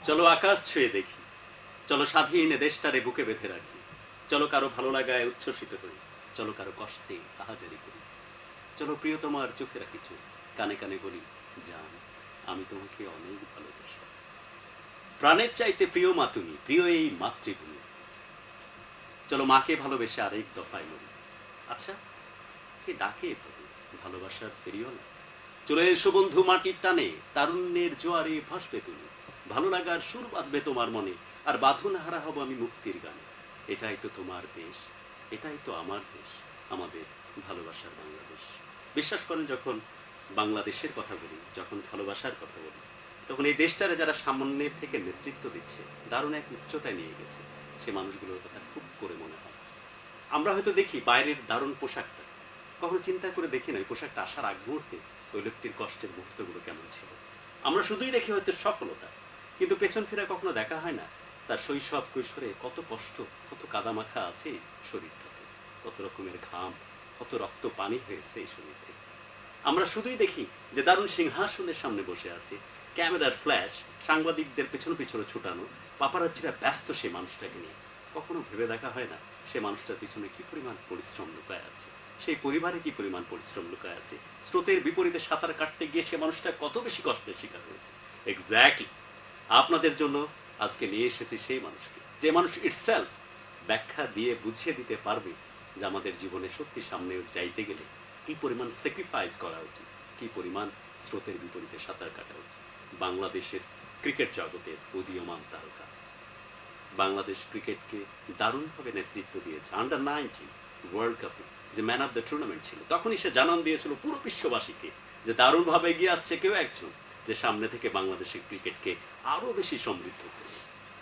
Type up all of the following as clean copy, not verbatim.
চলো আকাশ ছুঁয়ে দেখি, চলো স্বাধীন এ দেশটারে বুকে বেঁধে রাখি, চলো কারো ভালো লাগায় উচ্ছ্বসিত হই, চলো কারো কষ্টে আহাজারি করি, চলো প্রিয় তোমার চোখে রাখি চোখ, কানে কানে বলি জান আমি তোমাকে অনেক ভালোবাসি। প্রাণের চাইতে প্রিয় মা তুমি, প্রিয় এই মাতৃভূমি, চলো মাকে ভালোবেসে আরেক দফায় মরি। আচ্ছা, কে ডাকে এভাবে ভালোবাসার ফেরিওয়ালা? চলে এসো বন্ধু মাটির টানে, তারুণ্যের জোয়ারে ভাসবে তুমি, ভালো লাগার সুর বাঁধবে তোমার মনে, আর বাঁধন হারা হব আমি মুক্তির গানে। এটাই তো তোমার দেশ, এটাই তো আমার দেশ, আমাদের ভালোবাসার বাংলাদেশ। বিশ্বাস করেন, যখন বাংলাদেশের কথা বলি, যখন ভালোবাসার কথা বলি, তখন এই দেশটারে যারা সামনের থেকে নেতৃত্ব দিচ্ছে, দারুণ এক উচ্চতায় নিয়ে গেছে, সে মানুষগুলোর কথা খুব করে মনে হয়। আমরা হয়তো দেখি বাইরের দারুণ পোশাকটা, কখনো চিন্তা করে দেখি না ওই পোশাকটা আসার আগ মুহূর্তে ওই লোকটির কষ্টের মুহূর্তগুলো কেমন ছিল। আমরা শুধুই দেখি হয়তো সফলতা, কিন্তু পেছন ফিরে কখনো দেখা হয় না তার শৈশব কৈশোরে কত কষ্ট, কত কাদামাখা আছে এই শরীরটাতে, কত রকমের ঘাম, কত রক্ত পানি হয়েছে এই শরীর থেকে। আমরা শুধুই দেখি যে দারুণ সিংহাসনের সামনে বসে আছে, ক্যামেরার ফ্ল্যাশ, সাংবাদিকদের পেছনে পেছনে ছুটানো, পাপারাজ্জিরা ব্যস্ত সেই মানুষটাকে নিয়ে। কখনো ভেবে দেখা হয় না সে মানুষটার পিছনে কি পরিমাণ পরিশ্রম লুকায় আছে, সেই পরিবারে কি পরিমাণ পরিশ্রম লুকায় আছে, স্রোতের বিপরীতে সাঁতার কাটতে গিয়ে সে মানুষটা কত বেশি কষ্টের শিকার হয়েছে। এক্স্যাক্টলি আপনাদের জন্য আজকে নিয়ে এসেছি সেই মানুষকে, যে মানুষ ইটসেলফ ব্যাখ্যা দিয়ে বুঝিয়ে দিতে পারবে যে আমাদের জীবনে সত্যি সামনে যাইতে গেলে কি পরিমাণ স্যাক্রিফাইস করা উচিত, কি পরিমাণ স্রোতের বিপরীতে সাঁতার কাটা উচিত। বাংলাদেশের ক্রিকেট জগতের উদীয়মান তারকা, বাংলাদেশ ক্রিকেটকে দারুণভাবে নেতৃত্ব দিয়েছে আন্ডার-19 ওয়ার্ল্ড কাপে, যে ম্যান অফ দ্য টুর্নামেন্ট ছিল। তখনই সে জানান দিয়েছিল পুরো বিশ্ববাসীকে যে দারুণভাবে এগিয়ে আসছে কেউ একজন, যে সামনে থেকে বাংলাদেশের ক্রিকেটকে আরো বেশি সমৃদ্ধ করবে।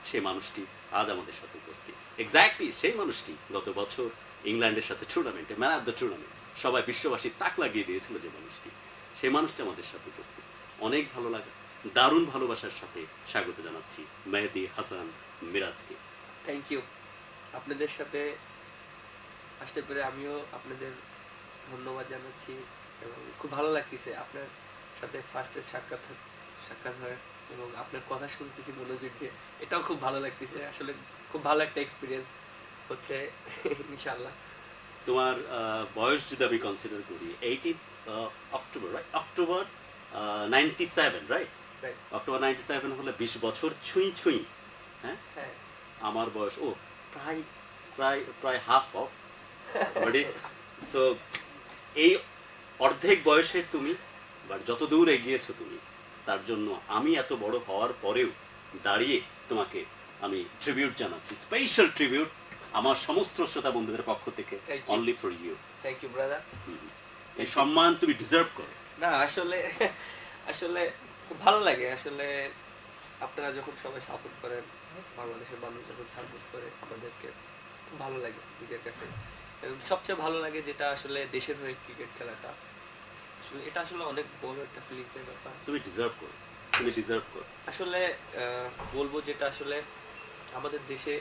সে মানুষটি আজ আমাদের সাথে উপস্থিত। এক্স্যাক্টলি সেই মানুষটি গত বছর ইংল্যান্ডের সাথে টুর্নামেন্টে ম্যান অফ দ্য টুর্নামেন্ট, সবাই বিশ্ববাসী তাক লাগিয়ে দিয়েছিল যে মানুষটি, সেই মানুষটি আমাদের সাথে উপস্থিত। অনেক ভালো লাগে, দারুণ ভালোবাসার সাথে স্বাগত জানাচ্ছি মেহেদী হাসান মিরাজকে। Thank you. আপনাদের সাথে আসতে পেরে আমিও আপনাদের ধন্যবাদ জানাচ্ছি এবং খুব ভালো লাগতেছে আপনার সাথে ফার্স্টে সাক্ষাৎ হয় এবং আপনার কথা শুনতেছি মনোযোগ দিয়ে, এটাও খুব ভালো লাগতেছে। আসলে খুব ভালো একটা এক্সপিরিয়েন্স হচ্ছে ইনশাআল্লাহ। তোমার বয়স যদি আমি কনসিডার করি 18 October, right? October 97, right? Right. October 97 হলে 20 বছর ছুঁই ছুঁই। হ্যাঁ, হ্যাঁ, আমার বয়স প্রায় প্রায় প্রায় হাফ অফ বাট সো এই অর্ধেক বয়সের তুমি, বাট যত দূর এগিয়েছো তুমি, তার জন্য আমি এত বড় হওয়ার পরেও দাঁড়িয়ে তোমাকে আমি ট্রিবিউট জানাচ্ছি, স্পেশাল ট্রিবিউট আমার সমস্ত শ্রোতা বন্ধুদের পক্ষ থেকে, Thank you. Only for you. Thank you brother. এই সম্মান তুমি ডিজার্ভ করো। না আসলে আসলে খুব ভালো লাগে। আসলে আপনারা যখন সবাই সাপোর্ট করেন, বাংলাদেশের মানুষ যখন সাপোর্ট করে আমাদেরকে, খুব ভালো লাগে নিজের কাছে। এবং সবচেয়ে ভালো লাগে যেটা আসলে দেশের হয়ে ক্রিকেট খেলাটা, আসলে এটা আসলে অনেক বড় একটা ফিলিংসের ব্যাপার। তুমি ডিজার্ভ করো, তুমি ডিজার্ভ করো। আসলে বলবো যেটা আসলে আমাদের দেশে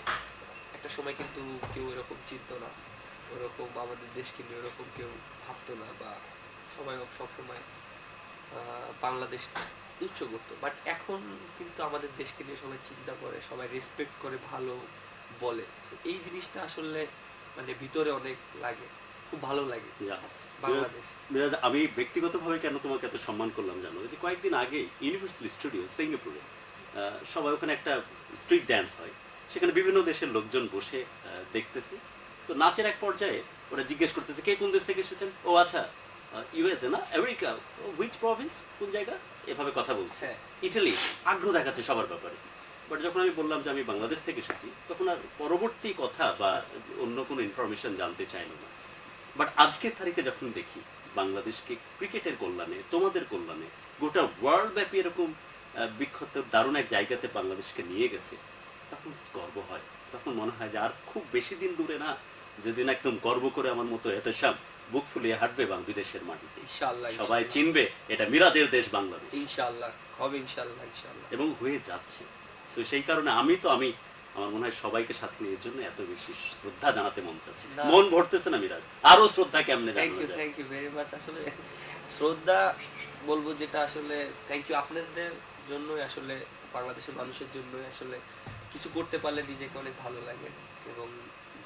একটা সময় কিন্তু কেউ এরকম চিনতো না, ওরকম আমাদের দেশকে নিয়ে ওরকম কেউ ভাবতো না, বা সবাই সবসময় বাংলাদেশ উচ্চ করতো। বাট এখন কিন্তু আমাদের দেশকে নিয়ে সবাই চিন্তা করে, সবাই রেসপেক্ট করে, ভালো বলে। So এই জিনিসটা আসলে মানে ভিতরে অনেক লাগে, খুব ভালো লাগে বাংলাদেশ। মিরাজ, আমি ব্যক্তিগতভাবে কেন তোমাকে এত সম্মান করলাম জানো? যে কয়েকদিন আগে ইউনিভার্সাল স্টুডিও সিঙ্গাপুরে সবাই ওখানে একটা স্ট্রিট ড্যান্স হয়, সেখানে বিভিন্ন দেশের লোকজন বসে দেখতেছে। তো নাচের এক পর্যায়ে ওরা জিজ্ঞেস করতেছে কে কোন দেশ থেকে এসেছেন। ও আচ্ছা, ইউএসএ না, আমেরিকা, হুইচ প্রভিন্স, কোন জায়গা, এভাবে কথা বলছে। ইটালি, আগ্রহ দেখাচ্ছে সবার ব্যাপারে। বাট যখন আমি বললাম যে আমি বাংলাদেশ থেকে এসেছি, তখন আর পরবর্তী কথা বা অন্য কোনো ইনফরমেশন জানতে চাইলো না। বাট আজকের তারিখে যখন দেখি বাংলাদেশকে ক্রিকেটের কল্যাণে, তোমাদের কল্যাণে, গোটা ওয়ার্ল্ড ব্যাপী এরকম বিখ্যাত দারুণ এক জায়গাতে বাংলাদেশকে নিয়ে গেছে, তখন গর্ব হয়। তখন মনে হয় যে আর খুব বেশি দিন দূরে না, যেদিন একদম গর্ব করে আমার মতো এত সব বুক ফুলিয়ে হাঁটবে বিদেশের মাটিতে, ইনশাআল্লাহ সবাই চিনবে এটা মিরাজের দেশ বাংলাদেশ। ইনশাআল্লাহ হবে, ইনশাআল্লাহ, ইনশাআল্লাহ, এবং হয়ে যাচ্ছে। তো সেই কারণে আমি আমার মনে হয় সবাইকে সাথে নিয়ে জন্য এত বেশি শ্রদ্ধা জানাতে মন চাচ্ছে, মন ভরতেছে না মিরাজ, আরো শ্রদ্ধা কেমনে জানানো যায়। Thank you very much. আসলে শ্রদ্ধা বলবো যেটা আসলে থ্যাংক ইউ আপনাদের জন্যই আসলে বাংলাদেশের মানুষের জন্য আসলে কিছু করতে পারলে নিজেকে অনেক ভালো লাগে। এবং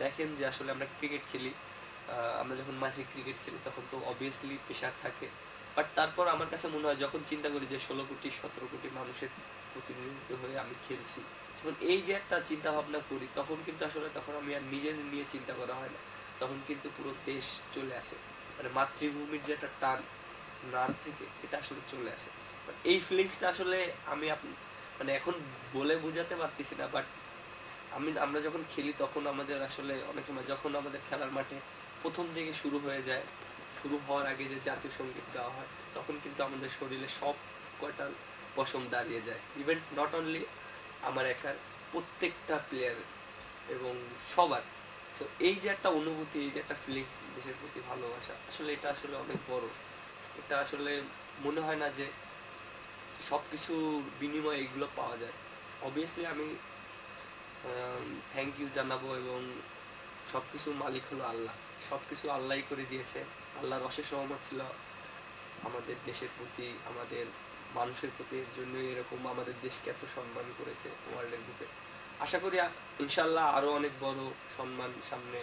দেখেন যে আসলে আমরা ক্রিকেট খেলি, আমরা যখন মাঠে ক্রিকেট খেলি তখন তো অবভিয়াসলি প্রেশার থাকে, বাট তারপর আমার কাছে মনে হয় যখন চিন্তা করি যে 16 কোটি 17 কোটি মানুষের প্রতিনিধিত্ব হয়ে আমি খেলছি, যখন এই যে একটা চিন্তা ভাবনা করি তখন কিন্তু আসলে তখন আমি আর নিজের নিয়ে চিন্তা করা হয় না, তখন কিন্তু পুরো দেশ চলে আসে, মানে মাতৃভূমির যে একটা টান নার থেকে এটা আসলে চলে আসে। এই ফিলিংসটা আসলে আমি মানে এখন বলে বোঝাতে পারতেছি না, বাট আমরা যখন খেলি তখন আমাদের আসলে অনেক সময় যখন আমাদের খেলার মাঠে প্রথম দিকে শুরু হয়ে যায়, শুরু হওয়ার আগে যে জাতীয় সঙ্গীত গাওয়া হয় তখন কিন্তু আমাদের শরীরে সব কয়টা পশম দাঁড়িয়ে যায়, ইভেন নট অনলি আমার একার, প্রত্যেকটা প্লেয়ার এবং সবার। সো এই যে একটা অনুভূতি, এই যে একটা ফিলিংস, দেশের প্রতি ভালোবাসা, আসলে এটা আসলে অনেক বড়। এটা আসলে মনে হয় না যে সবকিছুর বিনিময়ে এগুলো পাওয়া যায়। অবভিয়াসলি আমি থ্যাংক ইউ জানাবো, এবং সবকিছুর মালিক হলো আল্লাহ, সবকিছু আল্লাহই করে দিয়েছে। আল্লাহর অশেষ রহমত ছিল আমাদের দেশের প্রতি, আমাদের মানুষের প্রতি, এর জন্যই এরকম আমাদের দেশকে এত সম্মান করেছে ওয়ার্ল্ডের বুকে। আশা করি ইনশাল্লাহ আরো অনেক বড় সম্মান সামনে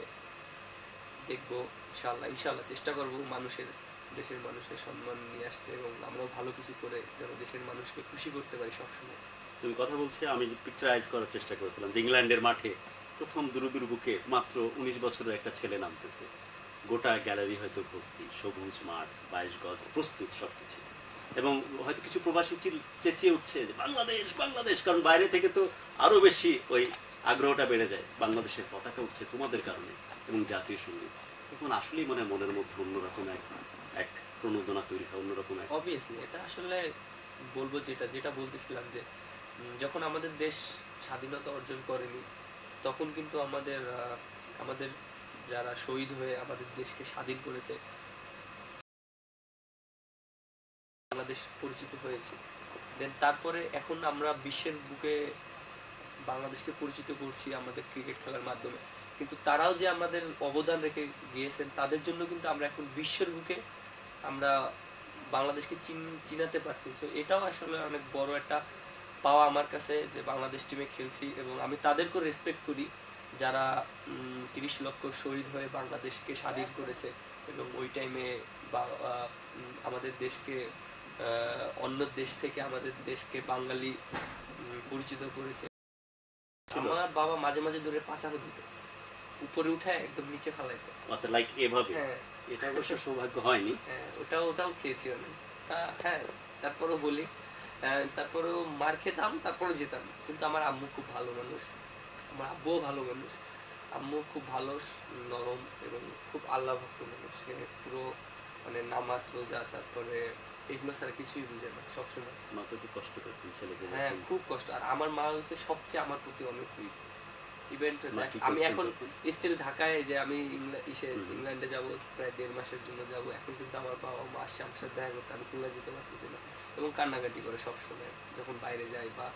দেখবো। ইনশাল্লাহ ইনশাল্লাহ চেষ্টা করবো দেশের মানুষের সম্মান নিয়ে আসতে, এবং আমরাও ভালো কিছু করে যেন দেশের মানুষকে খুশি করতে পারি সবসময়। তুমি কথা বলছে, আমি পিকচারাইজ করার চেষ্টা করেছিলাম যে ইংল্যান্ডের মাঠে প্রথম দুরুদুরু বুকে মাত্র 19 বছরের একটা ছেলে নামতেছে, গোটা গ্যালারি হয়তো ভর্তি, সবুজ মাঠ, 22 গজ, প্রস্তুত সবকিছু, এবং হয়তো কিছু প্রবাসী চেঁচিয়ে উঠছে যে বাংলাদেশ বাংলাদেশ, কারণ বাইরে থেকে তো আরো বেশি ওই আগ্রহটা বেড়ে যায়, বাংলাদেশের পতাকা উঠছে তোমাদের কারণে, এবং জাতীয় সঙ্গীত, তখন আসলেই মানে মনের মধ্যে অন্যরকম এক এক প্রণোদনা তৈরি হয়, অন্যরকম এক। অবভিয়াসলি এটা আসলে বলবো যেটা যেটা বলতেছিলাম যে যখন আমাদের দেশ স্বাধীনতা অর্জন করেনি তখন কিন্তু আমাদের যারা শহীদ হয়ে আমাদের দেশকে স্বাধীন করেছে বাংলাদেশ পরিচিত হয়েছে। দেন তারপরে এখন আমরা বিশ্বের বুকে বাংলাদেশকে পরিচিত করছি আমাদের ক্রিকেট খেলার মাধ্যমে, কিন্তু তারাও যে আমাদের অবদান রেখে গিয়েছেন তাদের জন্য কিন্তু আমরা এখন বিশ্বের বুকে আমরা বাংলাদেশকে চিনাতে পারছি। তো এটাও আসলে অনেক বড় একটা পাওয়া আমার কাছে যে বাংলাদেশ টিমে খেলছি, এবং আমি তাদেরকেও রেসপেক্ট করি যারা 30 লক্ষ শহীদ হয়ে বাংলাদেশকে স্বাধীন করেছে, এবং ওই টাইমে আমাদের দেশকে অন্য দেশ থেকে আমাদের দেশকে বাঙালি পরিচিত করেছে। আমার বাবা মাঝে মাঝে ধরে পাচারও দিত, উপরে উঠায় একদম নিচে ফেলাইতো। আচ্ছা, লাইক এভাবে? হ্যাঁ, এটা অবশ্য সৌভাগ্য হয়নি। হ্যাঁ, ওটাও খেয়েছি অনেক। হ্যাঁ, তারপরেও বলি, তারপরেও মার খেতাম, তারপরেও যেতাম, কিন্তু আমার আম্মু খুব ভালো মানুষ, আমার আব্বুও ভালো মানুষ। আম্মু খুব ভালো, নরম এবং খুব আল্লাহ ভক্ত মানুষ। সে পুরো মানে নামাজ রোজা তারপরে এগুলো ছাড়া কিছুই বুঝে না সবসময়। মা তো খুব কষ্ট করতেন ছেলেকে। হ্যাঁ, খুব কষ্ট। আর আমার মা হচ্ছে সবচেয়ে আমার প্রতি অনেক উইক। ইভেন্ট আমি এখন স্টিল ঢাকায়, যে আমি ইংল্যান্ডে যাব প্রায় 1.5 মাসের জন্য যাব, এখন কিন্তু আমার বাবা মা আসছে আমার সাথে দেখা করতে, আমি খুলনা যেতে পারতেছি না, এবং কান্নাকাটি করে সবসময় যখন বাইরে যাই বা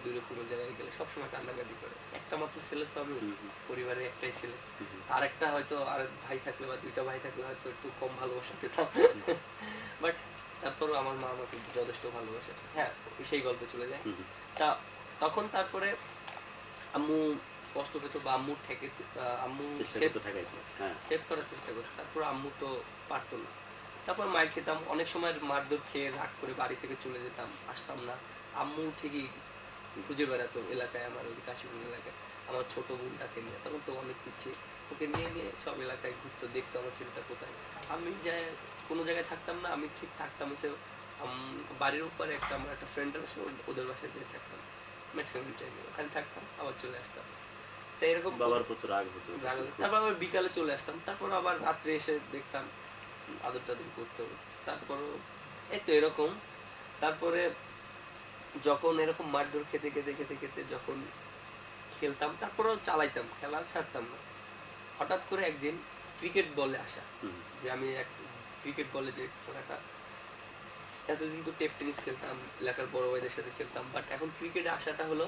দূরে কোনো জায়গায় গেলে সবসময় কান্নাকাটি করে। একটা মাত্র ছেলে তো আমি, পরিবারে একটাই ছেলে, আর একটা হয়তো আর ভাই থাকলে বা 2টা ভাই থাকলে হয়তো একটু কম ভালোবাসা পেতাম, বাট তারপরও আমার মা আমাকে যথেষ্ট ভালোবাসে। হ্যাঁ, সেই গল্পে চলে যায়। তা তখন তারপরে আম্মু কষ্ট পেত বা আম্মু আম্মু সেভ করার চেষ্টা করতো, তারপর আম্মু তো পারতো না। তারপর মায়ের খেতাম, অনেক সময় মারধর খেয়ে রাগ করে বাড়ি থেকে চলে যেতাম, আসতাম না। আম্মু ঠিকই খুঁজে বেড়াতো এলাকায়, আমার ওই কাশীপুর এলাকায় আমার ছোট বোনটাকে নিয়ে, তখন তো অনেক পিছিয়ে, ওকে নিয়ে নিয়ে সব এলাকায় ঘুরতো, দেখতো আমার ছেলেটা কোথায়। আমি যাই কোনো জায়গায় থাকতাম না, আমি ঠিক থাকতাম হচ্ছে বাড়ির উপরে আমার একটা ফ্রেন্ডের বাসা, ওদের বাসায় যেয়ে থাকতাম ম্যাক্সিমাম টাইমে, ওখানে থাকতাম আবার চলে আসতাম। তাই এরকম বাবার প্রতি রাগ হতো। তারপর আবার বিকালে চলে আসতাম, তারপর আবার রাত্রে এসে দেখতাম আদর টাদর করতো, তারপরও এই তো এরকম। তারপরে যখন এরকম মারধর খেতে খেতে খেতে খেতে যখন খেলতাম, তারপরেও চালাইতাম, খেলা ছাড়তাম না। হঠাৎ করে একদিন ক্রিকেট বলে আসা, যে আমি ক্রিকেট বলে যে খেলাটা, এতদিন তো টেপ টেনিস খেলতাম, এলাকার বড় ভাইদের সাথে খেলতাম, বাট এখন ক্রিকেটে আসাটা হলো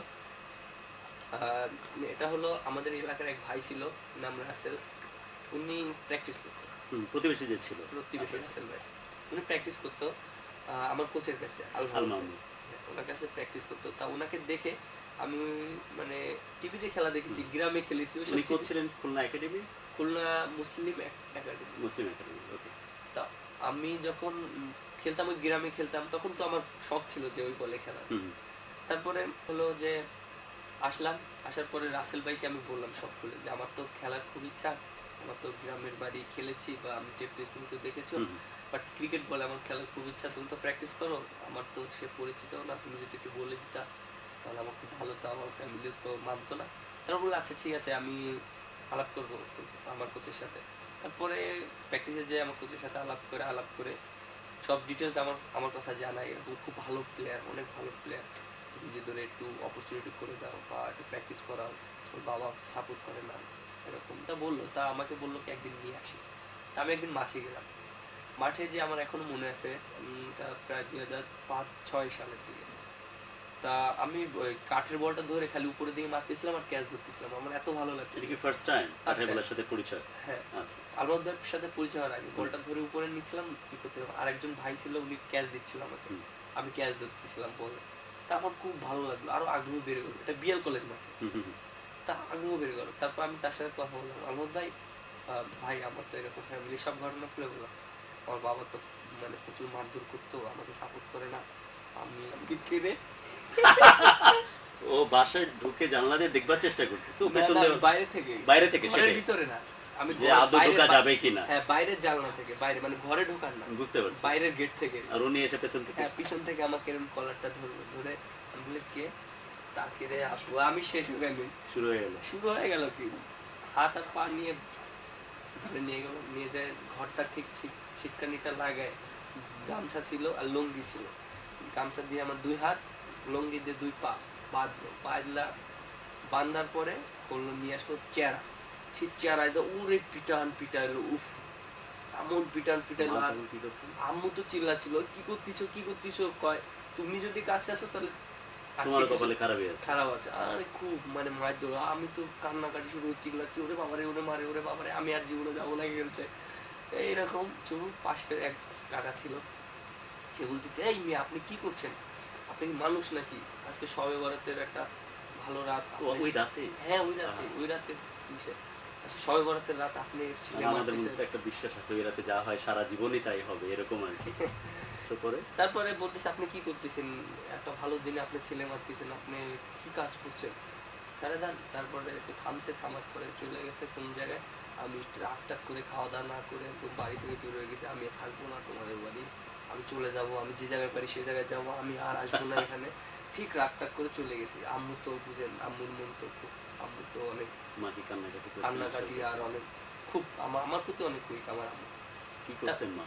এটা হলো আমাদের এলাকার এক ভাই ছিল, নাম রাসেল, উনি প্র্যাকটিস করতো, প্রতিবেশী যে ছিল প্রতিবেশী রাসেল ভাই, উনি প্র্যাকটিস করতো আমার কোচের কাছে, আল মাহমুদ। ওনার কাছে প্র্যাকটিস করতো। তা ওনাকে দেখে আমি মানে টিভিতে খেলা দেখেছি, গ্রামে খেলেছি। উনি কোচ ছিলেন খুলনা একাডেমি, খুলনা মুসলিম একাডেমি। মুসলিম একাডেমি, ওকে। তা আমি যখন খেলতাম ওই গ্রামে খেলতাম, তখন তো আমার শখ ছিল যে ওই বলে খেলা। তারপরে হলো যে আসলাম, আসার পরে রাসেল ভাইকে আমি বললাম সব খুলে যে আমার তো খেলার খুব ইচ্ছা, আমার তো গ্রামের বাড়ি খেলেছি বা আমি টেস্ট তুমি তো দেখেছো, বাট ক্রিকেট বলে আমার খেলার খুব ইচ্ছা, তুমি তো প্র্যাকটিস করো, আমার তো সে পরিচিত না, তুমি যদি একটু বলে দিতা তাহলে আমার খুব ভালো, তো আমার ফ্যামিলি তো মানতো না। তারপর বললো আচ্ছা ঠিক আছে, আমি আলাপ করবো আমার কোচের সাথে। তারপরে প্র্যাকটিসে যে আমার কোচের সাথে আলাপ করে সব ডিটেলস আমার আমার কথা জানাই, এরকম খুব ভালো প্লেয়ার, অনেক ভালো প্লেয়ার, তুমি যদি ধরে একটু অপরচুনিটি করে দাও বা একটু প্র্যাকটিস করাও, ওর বাবা সাপোর্ট করে না, এরকম। তা বললো, তা আমাকে বললো কি একদিন নিয়ে আসিস। তা আমি একদিন মাঠে গেলাম। মাঠে যে আমার এখনো মনে আছে, তা প্রায় 2005-06 সালের দিকে। তা আমি ওই কাঠের বলটা ধরে খালি উপরের দিকে মারতেছিলাম আর ক্যাচ ধরতেছিলাম, আমার এত ভালো লাগছে। এটা কি ফার্স্ট টাইম কাঠের বলের সাথে পরিচয়? হ্যাঁ, আচ্ছা। আলমদার সাথে পরিচয় হওয়ার আগে বলটা ধরে উপরে নিচ্ছিলাম, কি করতে, আরেকজন ভাই ছিল উনি ক্যাচ দিচ্ছিল আমাকে, আমি ক্যাচ ধরতেছিলাম বলে। তা আমার খুব ভালো লাগলো, আরো আগ্রহ বেড়ে গেলো। এটা বিএল কলেজ মাঠে। তা আগ্রহ বেড়ে গেল। তারপর আমি তার সাথে কথা বললাম, আলমদ ভাই, ভাই আমার তো এরকম ফ্যামিলি, সব ঘটনা খুলে বললাম। আমার বাবা তো মানে প্রচুর মারধর করতো, আমাকে সাপোর্ট করে না, আমি কেঁদে ও বাসায় ঢুকে জানলা দিয়ে দেখবার চেষ্টা করতেছে, বাইরে থেকে সেটাই, ভিতরে না, আমি যে আদৌ ঢোকা যাবে কিনা। হ্যাঁ, বাইরের জানলা থেকে, বাইরে মানে ঘরে ঢোকার না, বুঝতে পারছি, বাইরের গেট থেকে। আর উনি এসে পেছন থেকে, হ্যাঁ, পিছন থেকে আমাকে এরকম কলারটা ধরে আমি বলি কে, তাকে রে আসবো, আমি শেষ হয়ে গেল, শুরু হয়ে গেল কি, হাত আর পা নিয়ে ধরে নিয়ে গেল, নিয়ে যায় ঘরটা ঠিক শিক্ষানিটা লাগায়, গামছা ছিল আর লুঙ্গি ছিল, গামছা দিয়ে আমার 2 হাত, লুঙ্গি দিয়ে 2 পা বাঁধলো, বাঁধার পরে করলো, নিয়ে আসলো চেরা, সেই চেরায় তো উড়ে পিটাইলো, উফ এমন পিটাইলো। আর আম্মু তো চিল্লাচ্ছিল, কি করতেছো, কয় তুমি যদি কাছে আসো তাহলে তোমার কপালে খারাপ আছে। আরে খুব মানে মায়ের দৌড়, আমি তো কান্নাকাটি শুরু, চিল্লাচ্ছি, ওরে বাবারে, ওরে মারে, ওরে বাবারে, আমি আর জীবনে যাবো না খেলতে, এইরকম। শুরু পাশে এক কাকা ছিল, সে বলতেছে, এই মেয়ে আপনি কি করছেন, আপনি মানুষ নাকি, আজকে শবে বরাতের একটা ভালো রাত। ওই রাতে? হ্যাঁ, ওই রাতে আচ্ছা, শবে বরাতের রাত আপনি, আমাদের মধ্যে একটা বিশ্বাস আছে ওই রাতে যা হয় সারা জীবনই তাই হবে, এরকম আর কি। তারপরে বলতেছে, আপনি কি করতেছেন, একটা ভালো দিনে আপনি ছেলে মারতেছেন, আপনি কি কাজ করছেন, তারা যান। তারপরে একটু থামার পরে চলে গেছে কোন জায়গায়, আমি রাগ করে খাওয়া দাওয়া না করে একদম বাড়ি থেকে বের হয়ে গেছি, আমি থাকবো না তোমাদের বাড়ি, আমি চলে যাব, আমি যে জায়গায় পারি সেই জায়গায় যাবো, আমি আর আসবো না এখানে। ঠিক রাগ করে চলে গেছি। আম্মু তো বুঝেন, আম্মুর মন তো খুব, আম্মু তো অনেক কান্নাকাটি আর অনেক খুব আমার প্রতি অনেক কুইক আমার আম্মু। কি করতেন মা?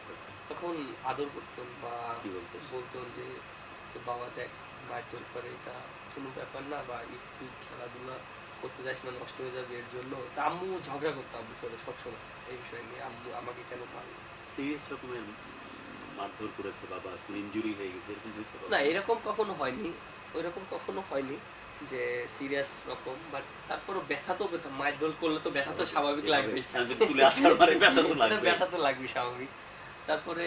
তখন আদর করতেন বা বলতেন যে বাবা দেখ মায়ের তোর করে, এটা কোনো ব্যাপার না, বা একটু খেলাধুলা করতে যাস না, নষ্ট হয়ে যাবে এর জন্য। তা আম্মু ঝগড়া করতো আম্মুর সাথে সবসময় এই বিষয় নিয়ে, আম্মু আমাকে কেন মারলো। সিরিয়াস রকমের মারধর করেছে বাবা, ইনজুরি হয়ে গেছে এরকম হয়েছে না? এরকম কখনো হয়নি, ওইরকম কখনো হয়নি যে সিরিয়াস রকম, বাট তারপরও ব্যথা তো পেতাম, মায়ের দোল করলে তো ব্যথা তো স্বাভাবিক লাগবে, ব্যথা তো লাগবে স্বাভাবিক। তারপরে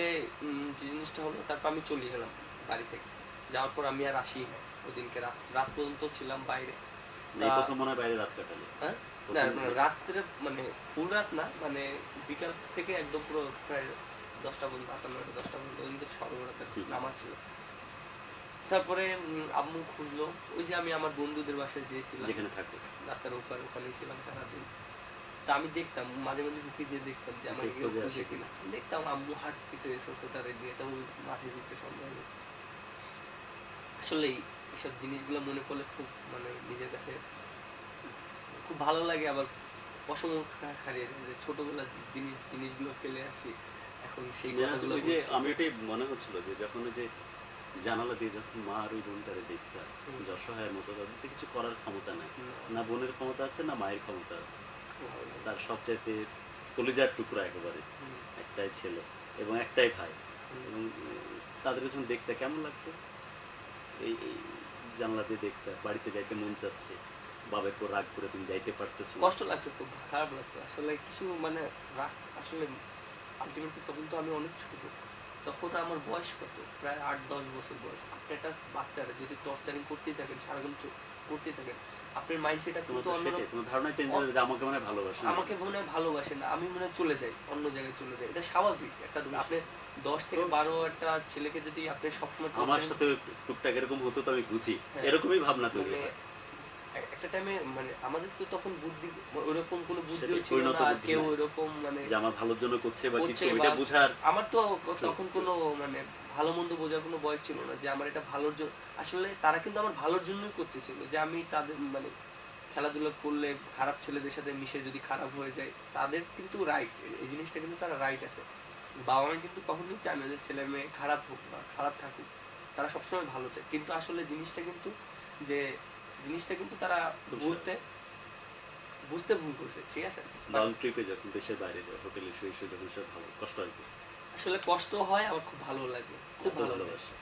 জিনিসটা হলো, তারপর আমি চলে গেলাম বাড়ি থেকে, যাওয়ার পর আমি আর আসি না, ওদিনকে রাত পর্যন্ত ছিলাম বাইরে। হ্যাঁ, না রাত্রে মানে ফুল রাত না, মানে বিকাল থেকে একদম পুরো প্রায় 10টা পর্যন্ত, 8টা 9টা 10টা পর্যন্ত ওদিন তো সর্বরাতের নামাজ ছিল। তারপরে আম্মু খুঁজলো, ওই যে আমি আমার বন্ধুদের বাসায় গিয়েছিলাম, যেখানে থাকো রাস্তার ওখানেই ছিলাম সারাদিন। তা আমি দেখতাম মাঝে ঢুকি দিয়ে দেখতাম যে আমার খুঁজে কিনা, দেখতাম আম্মু হাঁটতেছে ছোটটা নিয়ে, তখন মাঠে যেতে সন্ধ্যা। আসলে এইসব জিনিসগুলো মনে পড়লে খুব মানে নিজের কাছে খুব ভালো লাগে, আবার পশম হারিয়ে যায় যে ছোটবেলার জিনিসগুলো ফেলে আসি এখন সেই কথাগুলো। ওই যে আমি ওটাই মনে হচ্ছিল যে যখন ওই যে জানালা দিয়ে যখন মা আর ওই বোনটারে দেখতাম, অসহায়ের মতো, তাদের তো কিছু করার ক্ষমতা নাই, না বোনের ক্ষমতা আছে না মায়ের ক্ষমতা আছে, তার সবচাইতে কলিজার টুকরা একেবারে একটাই ছেলে এবং একটাই ভাই, এবং তাদের যখন দেখতে কেমন লাগতো, এই জানলা দিয়ে দেখতে, বাড়িতে যাইতে মন চাচ্ছে, বাবার পর রাগ করে তুমি যাইতে পারতেছো, কষ্ট লাগতো, খুব খারাপ লাগতো আসলে, কিছু মানে রাগ আসলে আলটিমেটলি তখন তো আমি অনেক ছোট, তখন আমার বয়স কত, প্রায় 8-10 বছর বয়স। আপনি একটা বাচ্চারা যদি টর্চারিং করতেই থাকেন, সারাক্ষণ করতেই থাকেন, আপনার মাইন্ডসেট তোমার কিন্তু তো অন্যরকম। সেটাই, তোমার ধারণা চেঞ্জ হয়ে যাবে যে আমাকে মনে হয় ভালোবাসে না। আমাকে মনে হয় ভালোবাসে না, আমি মনে হয় চলে যাই, অন্য জায়গায় চলে যাই। এটা স্বাভাবিক। একটা আপনি 10 থেকে 12 একটা ছেলেকে যদি আপনি সবসময় আমার torturing- সাথে টুকটাক এরকম হতো, তো আমি বুঝি হ্যাঁ, এরকমই ভাবনা তৈরি মানে হয়। একটা টাইমে মানে আমাদের তো তখন বুদ্ধি, ওরকম কোনো বুদ্ধিও সেটাই, ছিল পরিণত না, আর বুদ্ধি কেউ নাই। ওরকম মানে যে আমার ভালোর জন্য করছে বা কিছু, করছে ওইটা বা বুঝার আমার তো তখন কোনো মানে ভালো মন্দ বোঝার কোনো বয়স ছিল না যে আমার এটা ভালোর জন্য। আসলে তারা কিন্তু আমার ভালোর জন্যই করতেছিল, যে আমি তাদের মানে খেলাধুলা করলে খারাপ ছেলেদের সাথে মিশে যদি খারাপ হয়ে যায়, তাদের কিন্তু রাইট, এই জিনিসটা কিন্তু তারা রাইট আছে। বাবা মা কিন্তু কখনোই চায় না যে ছেলে মেয়ে খারাপ হোক বা খারাপ থাকুক, তারা সবসময় ভালো চায়। কিন্তু আসলে যে জিনিসটা কিন্তু তারা বলতে বুঝতে ভুল করছে, ঠিক আছে। লং ট্রিপে যখন দেশের বাইরে যায়, হোটেলে শুয়ে শুয়ে যখন সব ভালো কষ্ট হয় কি? আসলে কষ্ট হয়, আমার খুব ভালো লাগে, খুব এত ভালো লাগে, ভালোবাসা।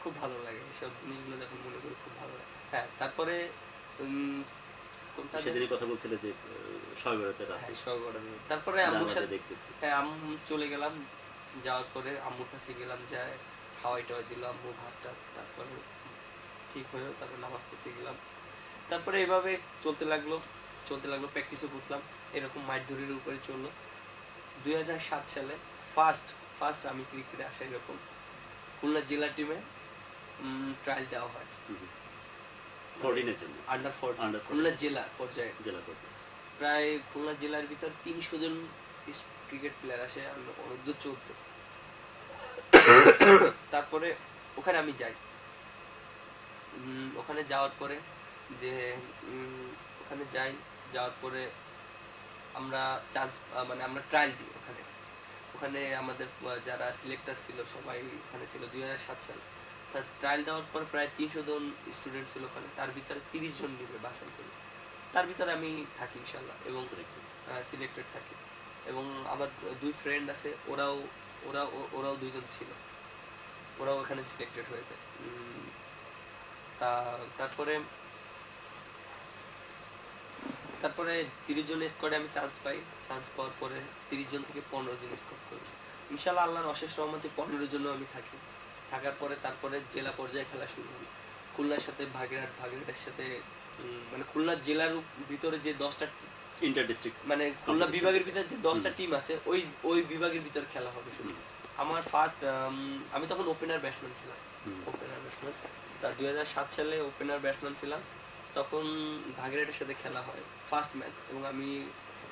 খুব ভালো লাগে এসব জিনিসগুলো যখন মনে করি, খুব ভালো লাগে। হ্যাঁ, তারপরে উম, কোনটা যেন- সেদিনই কথা বলছিলে যে শবে বরাতে রাতে হ্যাঁ, সহকর্তা দিবস। তারপরে আম্মুর জানালাতে সাথে, দেখতেছি। হ্যাঁ, আম্মু চলে গেলাম, যাওয়ার পরে আম্মুর কাছে গেলাম, যায় খাওয়াই টাওয়াই দিল আম্মু ভাতটা। তারপরে ঠিক হয়ে তারপর নামাজ পড়তে গেলাম। তারপরে এভাবে চলতে লাগলো, প্র্যাকটিসও করলাম, এরকম মাইট ধরির উপরে চললো। 2007 সালে ফার্স্ট আমি ক্রিকেটে আসা, এরকম খুলনা জেলা টিমে ট্রায়াল দেওয়া হয় 14 এর জন্য, আন্ডার 14 Under 14 খুলনা জেলা পর্যায়ে। জেলা পর্যায়ে। প্রায় খুলনা জেলার ভিতর 300 জন ক্রিকেট প্লেয়ার আসে, অনূর্ধ্ব 14। তারপরে ওখানে আমি যাই। ওখানে যাওয়ার পরে যে ওখানে যাওয়ার পরে আমরা চান্স, মানে আমরা ট্রায়াল দিই ওখানে। ওখানে আমাদের যারা সিলেক্টর ছিল সবাই ওখানে ছিল 2007 সালে। তার ট্রায়াল দেওয়ার পর প্রায় 300 জন স্টুডেন্ট ছিল ওখানে, তার ভিতরে 30 জন নিবে বাছাই করে। তার ভিতরে আমি থাকি ইনশাল্লাহ, এবং সিলেক্টেড থাকি। এবং আমার 2 ফ্রেন্ড আছে, ওরাও 2 জন ছিল, ওরাও এখানে সিলেক্টেড হয়েছে। তারপরে তারপরে 30 জন স্কোয়াডে আমি চান্স পাই। চান্স পাওয়ার পরে 30 জন থেকে 15 জন স্কোয়াড করি ইনশাল্লাহ। আল্লাহর অশেষ রহমতে 15 জন্য আমি থাকি। থাকার পরে তারপরে জেলা পর্যায়ে খেলা শুরু হয় খুলনার সাথে ভাগেরহাটের সাথে। মানে খুলনা জেলার ভিতরে যে 10টা, ইন্টার ডিস্ট্রিক্ট, মানে খুলনা বিভাগের ভিতরে যে 10টা টিম আছে, ওই বিভাগের ভিতরে খেলা হবে শুধু। আমার ফার্স্ট, আমি তখন ওপেনার ব্যাটসম্যান ছিলাম। ওপেনার ব্যাটসম্যান, তা 2007 সালে ওপেনার ব্যাটসম্যান ছিলাম। তখন ভাগেরহাটের সাথে খেলা হয় ফার্স্ট ম্যাচ, এবং আমি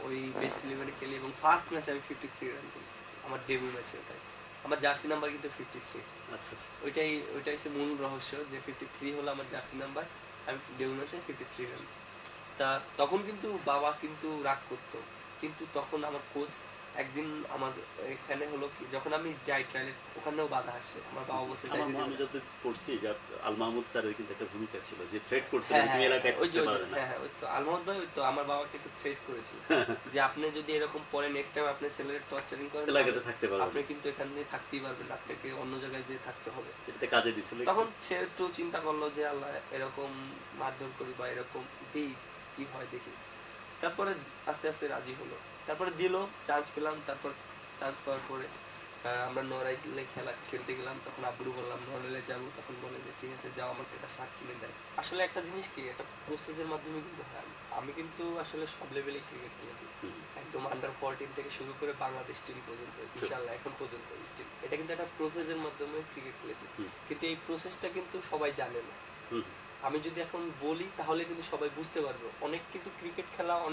ওই বেস্ট 11-এ খেলি, এবং ফার্স্ট ম্যাচে আমি 53 রান করি, আমার ডেবিউ ম্যাচে। ওটাই আমার জার্সি নাম্বার কিন্তু 53। আচ্ছা আচ্ছা। ওইটাই হচ্ছে মূল রহস্য, যে 53 হলো আমার জার্সি নাম্বার। আমি ডেবিউ ম্যাচে 53 রান। তা তখন কিন্তু বাবা কিন্তু রাগ করতো, কিন্তু তখন আমার কোচ একদিন আমার এখানে হলো কি, যখন আমি যাই ট্রায়ালে, ওখানেও বাধা আসছে, আমার বাবা বলছে আমি যত পড়ছি যে আল মাহমুদ স্যারের কিন্তু একটা ভূমিকা ছিল, যে থ্রেট করছিল হ্যাঁ, তুমি এলাকায় ওই যে থাকতে পারবে না। হ্যাঁ, ওই তো আলমদ ভাই, ওই তো আমার বাবাকে একটু থ্রেট করেছিল যে আপনি যদি এরকম পরে নেক্সট টাইম আপনি ছেলের টর্চারিং করেন, এলাকাতে থাকতে পারবে আপনি না। কিন্তু এখান দিয়ে থাকতেই পারবেন না, আপনাকে অন্য জায়গায় যেয়ে থাকতে হবে। এটাতে কাজে দিছিল। তখন সে একটু চিন্তা করলো যে আল্লাহ, এরকম মারধর করি বা এরকম দিই, কি হয় দেখি। তারপরে আস্তে আস্তে রাজি হলো, তারপরে দিল, চান্স পেলাম। তারপর চান্স পাওয়ার পরে আমরা নড়াইলে খেলা খেলতে গেলাম। তখন আব্বুরু বললাম নড়াইলে যাবো, তখন বলে যে ঠিক আছে যাও, আমাকে একটা শার্ট কিনে দেয়। আসলে একটা জিনিস কি, একটা প্রসেসের মাধ্যমে কিন্তু হয়। আমি কিন্তু আসলে সব লেভেলে ক্রিকেট খেলেছি, একদম আন্ডার 14 থেকে শুরু করে বাংলাদেশ টিম পর্যন্ত, ইনশাল্লাহ এখন পর্যন্ত স্টিল। এটা কিন্তু একটা প্রসেসের মাধ্যমে ক্রিকেট খেলেছি, কিন্তু এই প্রসেসটা কিন্তু সবাই জানে না। আমি যদি এখন বলি তাহলে কিন্তু সবাই বুঝতে পারবে। অনেক কিন্তু ক্রিকেট খেলা অনেক